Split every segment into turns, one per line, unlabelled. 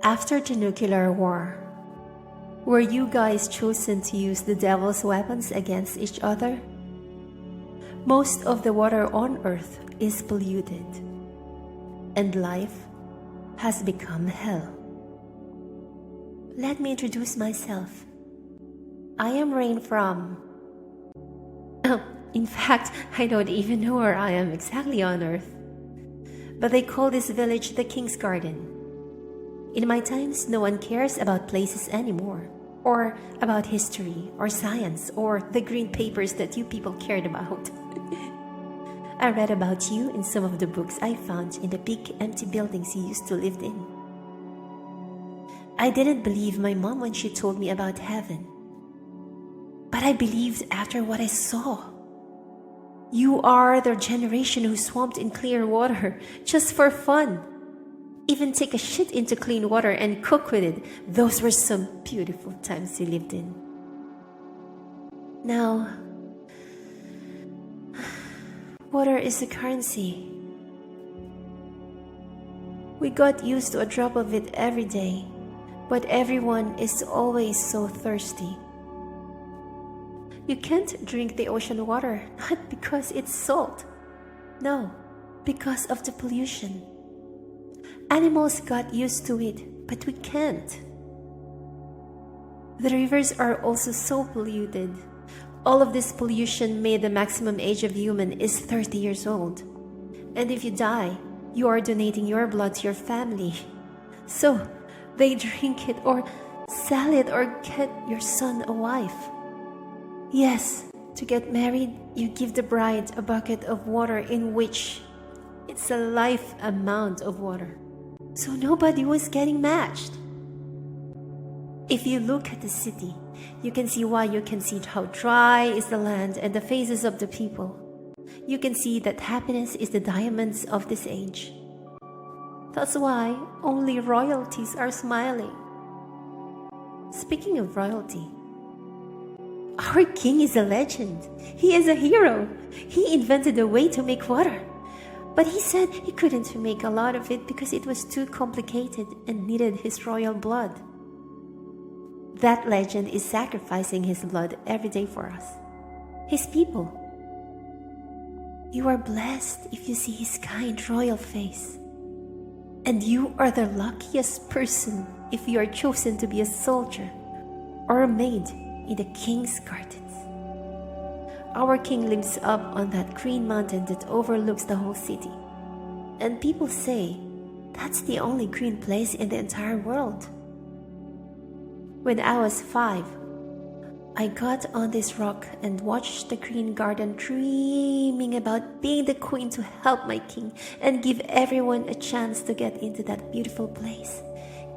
After the nuclear war, were you guys chosen to use the devil's weapons against each other? Most of the water on Earth is polluted, and life has become hell. Let me introduce myself. I am Rain from... in fact, I don't even know where I am exactly on Earth. But they call this village the King's Garden. In my times, no one cares about places anymore, or about history, or science, or the green papers that you people cared about. I read about you in some of the books I found in the big empty buildings you used to live in. I didn't believe my mom when she told me about heaven, but I believed after what I saw. You are the generation who swamped in clear water just for fun. Even take a shit into clean water and cook with it. Those were some beautiful times you lived in. Now, water is a currency. We got used to a drop of it every day, but everyone is always so thirsty. You can't drink the ocean water, not because it's salt. No, because of the pollution. Animals got used to it, but we can't. The rivers are also so polluted. All of this pollution made the maximum age of human is 30 years old. And if you die, you are donating your blood to your family. So, they drink it or sell it or get your son a wife. Yes, to get married, you give the bride a bucket of water in which it's a life amount of water. So nobody was getting matched. If you look at the city, you can see why. You can see how dry is the land and the faces of the people. You can see that happiness is the diamonds of this age. That's why only royalties are smiling. Speaking of royalty, our king is a legend. He is a hero. He invented a way to make water. But he said he couldn't make a lot of it because it was too complicated and needed his royal blood. That legend is sacrificing his blood every day for us, his people. You are blessed if you see his kind royal face. And you are the luckiest person if you are chosen to be a soldier or a maid in the king's gardens. Our king lives up on that green mountain that overlooks the whole city. And people say that's the only green place in the entire world. When I was 5, I got on this rock and watched the green garden dreaming about being the queen to help my king and give everyone a chance to get into that beautiful place,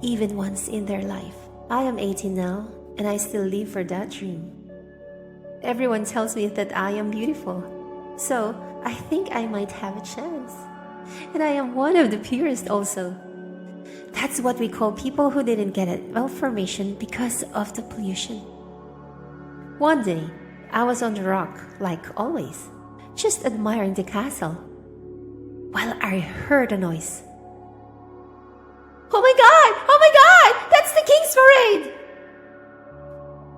even once in their life. I am 18 now, and I still live for that dream. Everyone tells me that I am beautiful, so I think I might have a chance. And I am one of the purest also. That's what we call people who didn't get a malformation because of the pollution. One day, I was on the rock, like always, just admiring the castle, while I heard a noise. Oh my God! Oh my God! That's the King's Parade!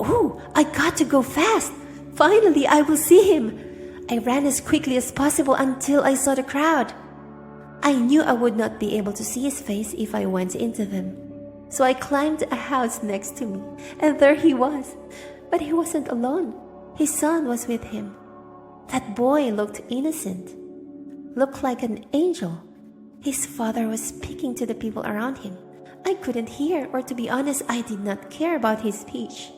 Oh, I got to go fast. Finally, I will see him. I ran as quickly as possible until I saw the crowd. I knew I would not be able to see his face if I went into them. So I climbed a house next to me, and there he was. But he wasn't alone. His son was with him. That boy looked innocent, looked like an angel. His father was speaking to the people around him. I couldn't hear, or to be honest, I did not care about his speech.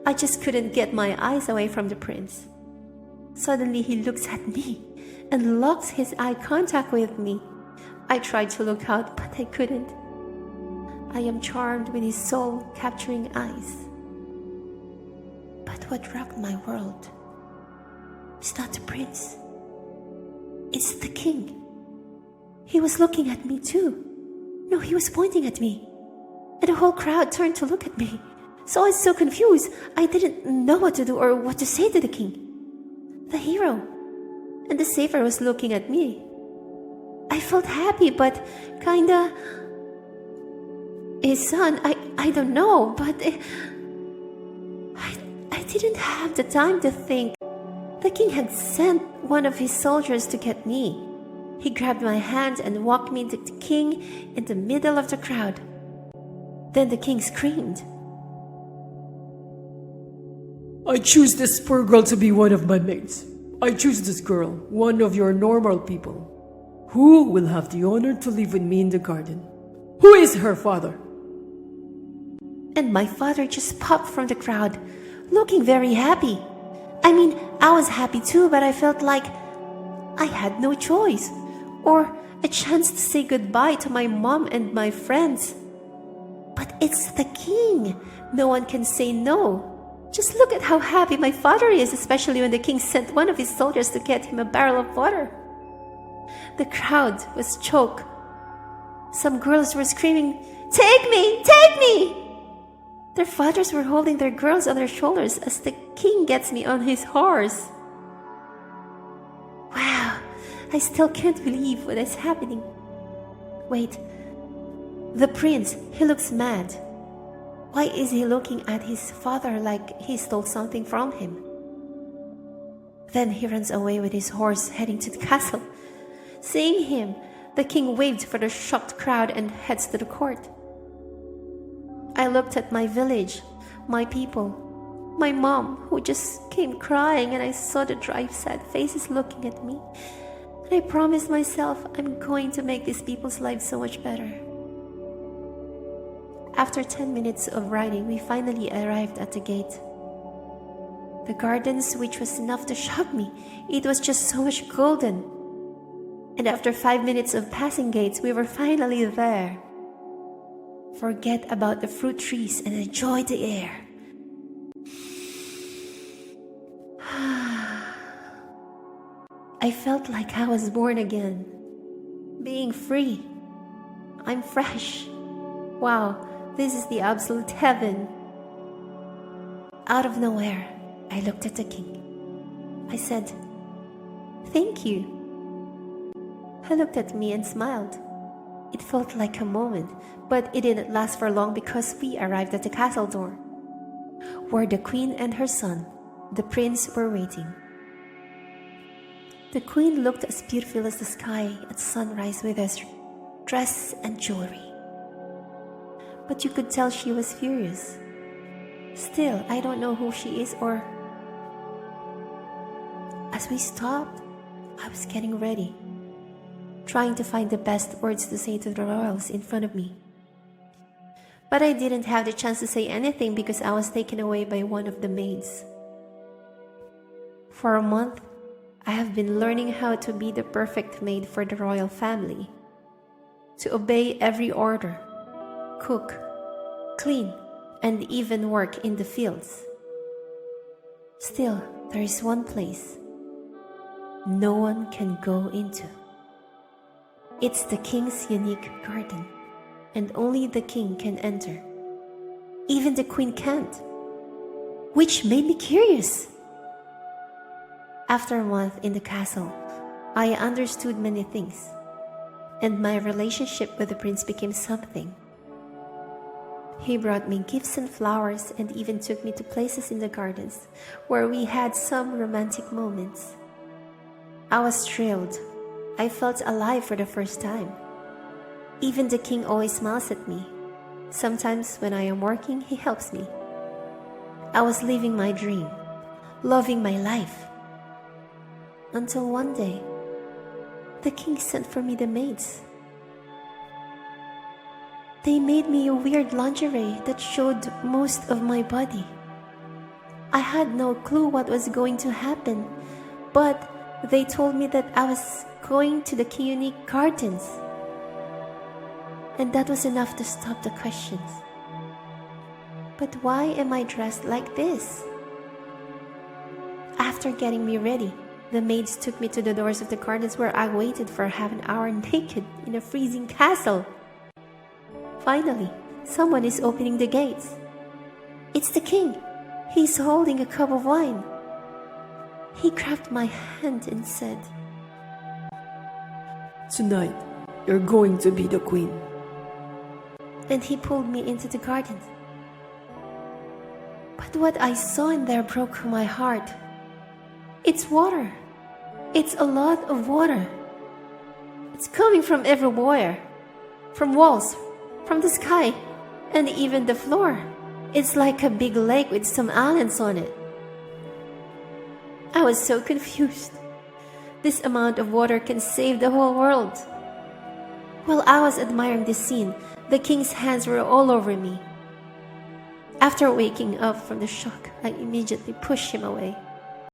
I just couldn't get my eyes away from the prince. Suddenly he looks at me and locks his eye contact with me. I tried to look out, but I couldn't. I am charmed with his soul-capturing eyes. But what rocked my world is not the prince. It's the king. He was looking at me too. No, he was pointing at me. And the whole crowd turned to look at me. So I was so confused. I didn't know what to do or what to say to the king. The hero and the savior was looking at me. I felt happy, but kinda His son, I don't know, but I didn't have the time to think. The king had sent one of his soldiers to get me. He grabbed my hand and walked me to the king in the middle of the crowd. Then the king screamed,
I choose this poor girl to be one of my maids. I choose this girl, one of your normal people. Who will have the honor to live with me in the garden? Who is her father?
and my father just popped from the crowd, looking very happy. I mean, I was happy too, but I felt like I had no choice or a chance to say goodbye to my mom and my friends. But it's the king. No one can say no. Just look at how happy my father is, especially when the king sent one of his soldiers to get him a barrel of water. The crowd was choked. Some girls were screaming, "Take me! Take me!" Their fathers were holding their girls on their shoulders as the king gets me on his horse. Wow, I still can't believe what is happening. Wait, the prince, he looks mad. Why is he looking at his father like he stole something from him? Then he runs away with his horse heading to the castle. Seeing him, the king waved for the shocked crowd and heads to the court. I looked at my village, my people, my mom who just came crying, and I saw the dry, sad faces looking at me. And I promised myself I'm going to make these people's lives so much better. After 10 minutes of riding, we finally arrived at the gate. The gardens, which was enough to shock me, it was just so much golden. And after 5 minutes of passing gates, we were finally there. Forget about the fruit trees and enjoy the air. I felt like I was born again, being free. I'm fresh. Wow, this is the absolute heaven. Out of nowhere, I looked at the king. I said, "Thank you." He looked at me and smiled. It felt like a moment, but it didn't last for long because we arrived at the castle door, where the queen and her son, the prince, were waiting. The queen looked as beautiful as the sky at sunrise with her dress and jewelry. But you could tell she was furious. Still, I don't know who she is or... As we stopped, I was getting ready, trying to find the best words to say to the royals in front of me. But I didn't have the chance to say anything because I was taken away by one of the maids. For a month, I have been learning how to be the perfect maid for the royal family, to obey every order, cook, clean, and even work in the fields. Still, there is one place no one can go into. It's the king's unique garden, and only the king can enter. Even the queen can't, which made me curious. After a month in the castle, I understood many things, and my relationship with the prince became something. He brought me gifts and flowers and even took me to places in the gardens where we had some romantic moments. I was thrilled. I felt alive for the first time. Even the king always smiles at me. Sometimes when I am working, he helps me. I was living my dream, loving my life. Until one day, the king sent for me the maids. They made me a weird lingerie that showed most of my body. I had no clue what was going to happen, but they told me that I was going to the unique gardens. And that was enough to stop the questions. But why am I dressed like this? After getting me ready, the maids took me to the doors of the gardens where I waited for half an hour naked in a freezing castle. Finally, someone is opening the gates. It's the king. He's holding a cup of wine. He grabbed my hand and said,
Tonight, you're going to be the queen.
and he pulled me into the garden. But what I saw in there broke my heart. It's water. It's a lot of water. It's coming from everywhere. From walls, from the sky, and even the floor. It's like a big lake with some islands on it. I was so confused. This amount of water can save the whole world. While I was admiring this scene, the king's hands were all over me. After waking up from the shock, I immediately pushed him away.